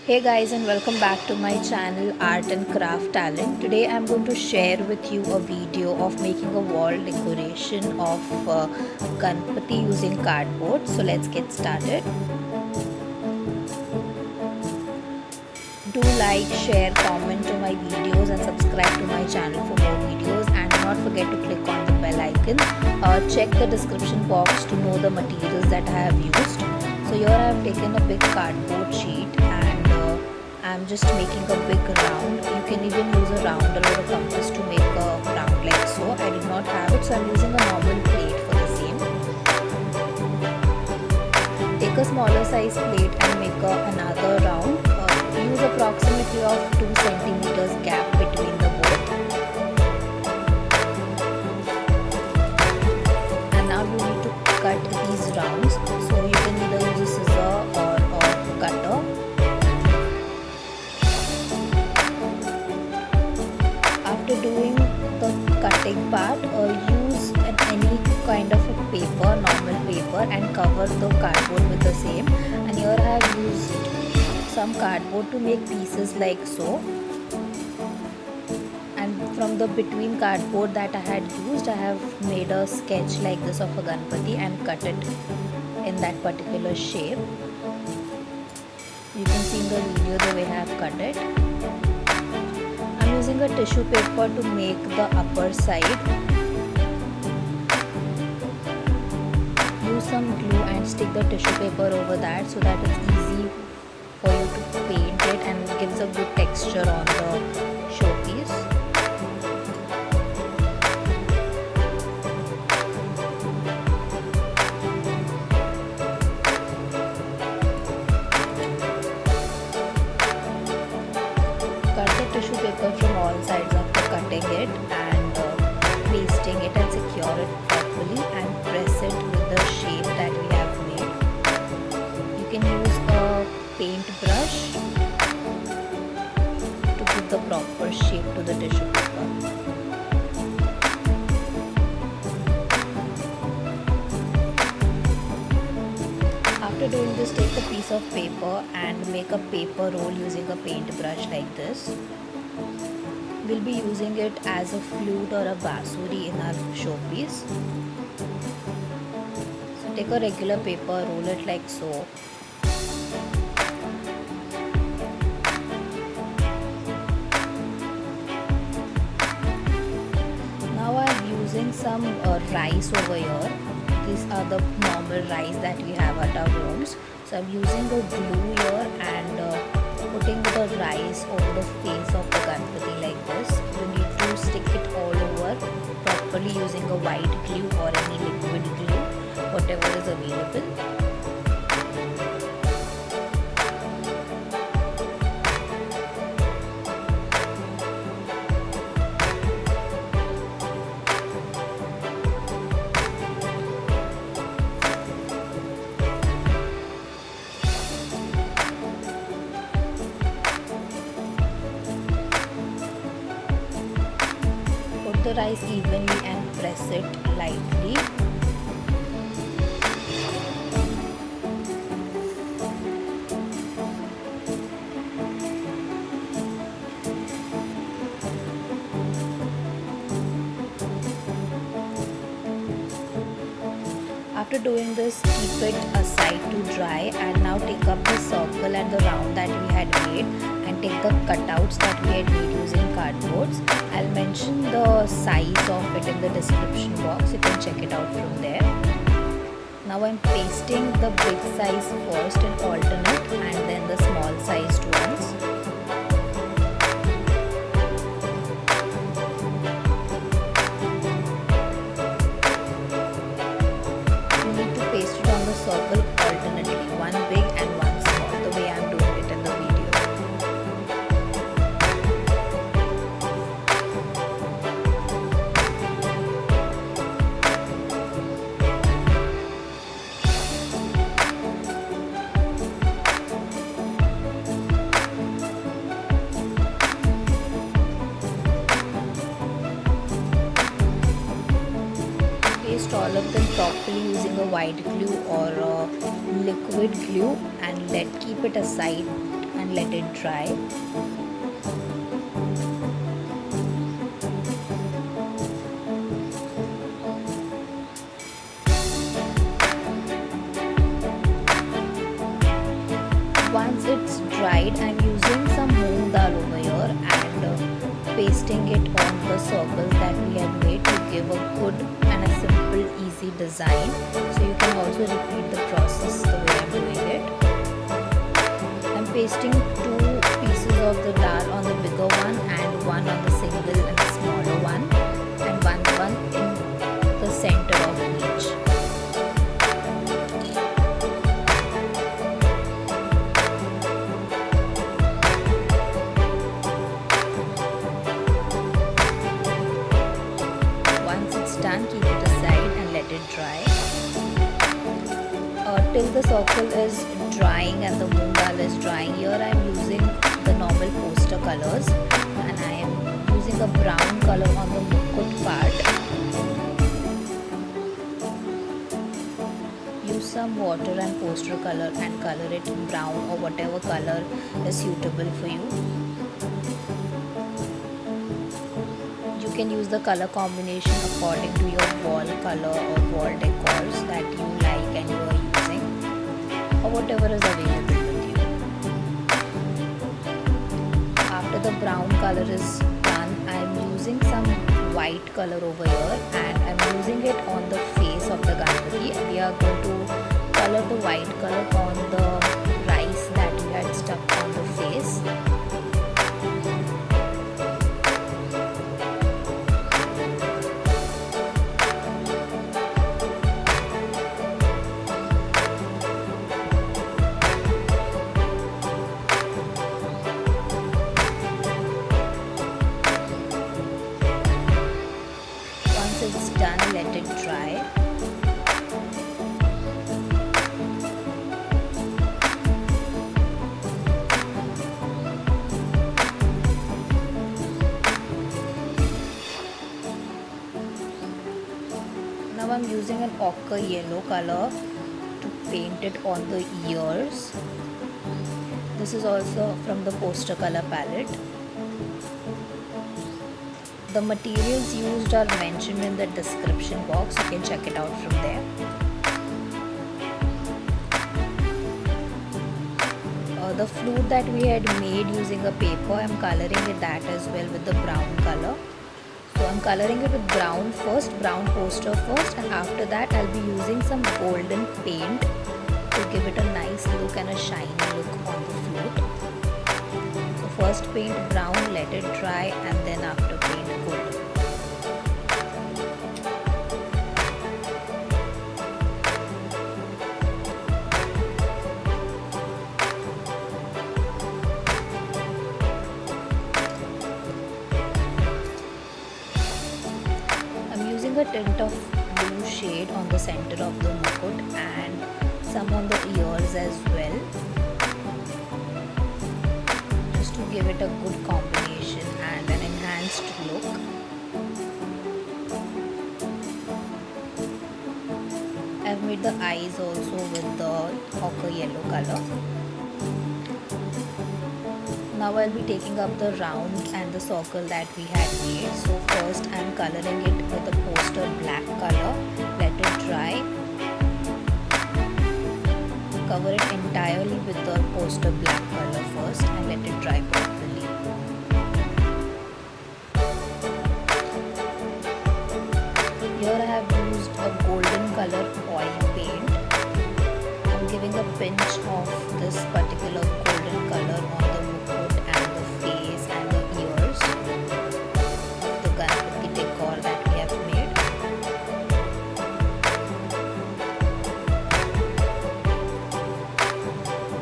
Hey guys, and welcome back to my channel Art and Craft Talent. Today I'm going to share with you a video of making a wall decoration of Ganpati using cardboard. So let's get started. Do like, share, comment to my videos and subscribe to my channel for more videos, and do not forget to click on the bell icon. Check the description box to know the materials that I have used. So here I have taken a big cardboard sheet and I'm just making a big round. You can even use a rounder or a compass to make a round like so. I did not have it, so I'm using a normal plate for the same. Take a smaller size plate and make another round. Use approximately of 2 centimeters gap between the both. And now you need to cut these rounds. So you can either use a scissor or a cutter. After doing the cutting part, use any kind of a paper, normal paper, and cover the cardboard with the same. And here I have used some cardboard to make pieces like so. And from the between cardboard that I had used, I have made a sketch like this of a Ganpati and cut it in that particular shape. You can see in the video the way I have cut it. I'm using a tissue paper to make the upper side. Use some glue and stick the tissue paper over that so that it's easy for you to paint it and it gives a good texture on the showpiece. Cut the tissue paper from all sides after cutting it and pasting it and secure it properly and press it with the shape that we have made. You can use a paintbrush to give the proper shape to the tissue paper. After doing this, take a piece of paper and make a paper roll using a paintbrush like this. We'll be using it as a flute or a basuri in our showpiece. So take a regular paper, roll it like so. Using some rice over here. These are the normal rice that we have at our homes. So I'm using a glue here and putting the rice over the face of the Ganpati like this. You need to stick it all over properly using a white glue or any liquid glue, whatever is available. The rice evenly and press it lightly. After doing this, keep it aside to dry, and now take up the circle and the round that we had made and take the cutouts that we had made using cardboards. I'll mention the size of it in the description box. You can check it out from there. Now I'm pasting the big size first in alternate and then the small sized ones. Paste it on the circle alternately, one big and one small, the way I am doing it in the video. Paste all of them properly using a white glue or a liquid glue and keep it aside and let it dry. Once it's dried, I'm using some moong dal over here and pasting it on the circles that we have made to give a good and a simple easy design. So you can also repeat the process the way I'm doing it. I'm pasting 2 pieces of the dal on the bigger one and one on the single and the smaller one, and one in the center of each. Done, keep it aside and let it dry. Till the circle is drying and the moong dal is drying, here I am using the normal poster colors and I am using a brown color on the mukut part. Use some water and poster color and color it in brown or whatever color is suitable for you. You can use the color combination according to your wall color or wall decors that you like and you are using, or whatever is available with you. After the brown color is done, I am using some white color over here and I am using it on the face of the Ganpati, and we are going to color the white color on the rice that we had stuck on the face. It's done, let it dry. Now I'm using an ochre yellow color to paint it on the ears. This is also from the poster color palette. The materials used are mentioned in the description box. You can check it out from there. The flute that we had made using a paper, I'm coloring it that as well with the brown color. So I'm coloring it with brown first, brown poster first, and after that I'll be using some golden paint to give it a nice look and a shiny look on the flute. So first paint brown, let it dry, and then after paint golden. I'm using a tint of blue shade on the center of the mukut and some on the ears as well, just to give it a good combination and an enhanced look. I've made the eyes also with the ochre yellow color. Now I'll be taking up the round and the circle that we had made. So first I'm coloring it with the poster black color. Let it dry. Cover it entirely with the poster black color first and let it dry properly. Here I have used a golden color oil paint. I'm giving a pinch of this particular golden color on the mukut and the face and the ears of the Ganpati decor that we have made.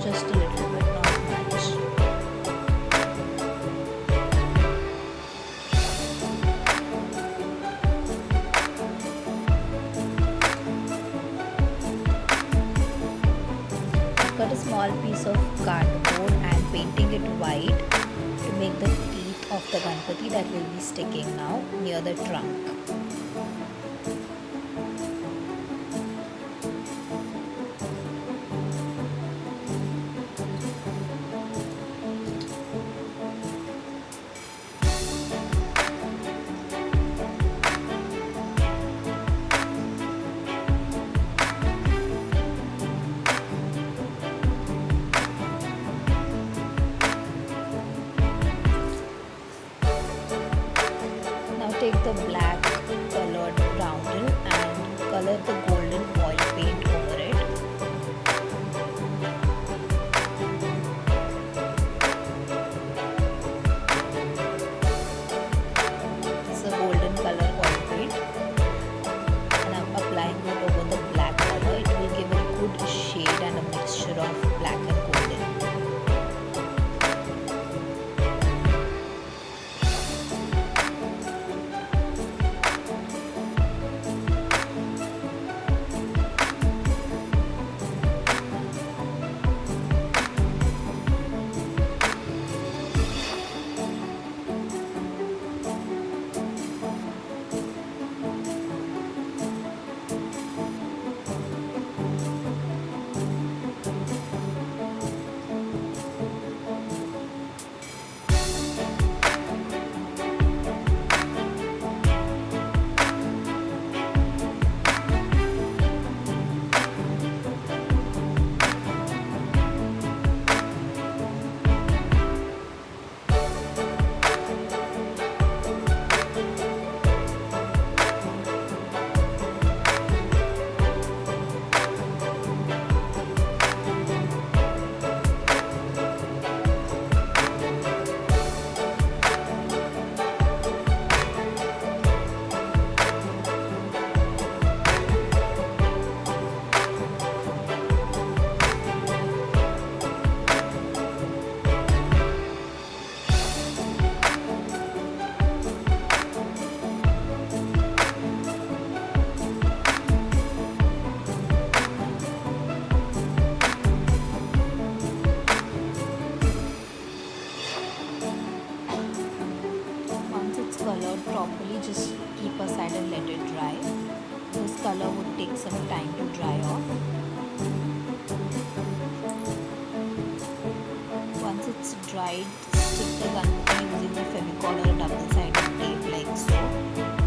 Just a little bit, not much. Cut a small piece of cardboard and painting it white to make the teeth of the Ganpati that will be sticking now near the trunk. take the black colored roundel and color the golden oil paint over it. It's a golden color oil paint and I'm applying it over the black color. It will give a good shade and a mixture of black and golden. Colored properly, just keep aside and let it dry. This color would take some time to dry off. Once it's dried, stick the Ganpati using the Fevicol or a double-sided tape like so.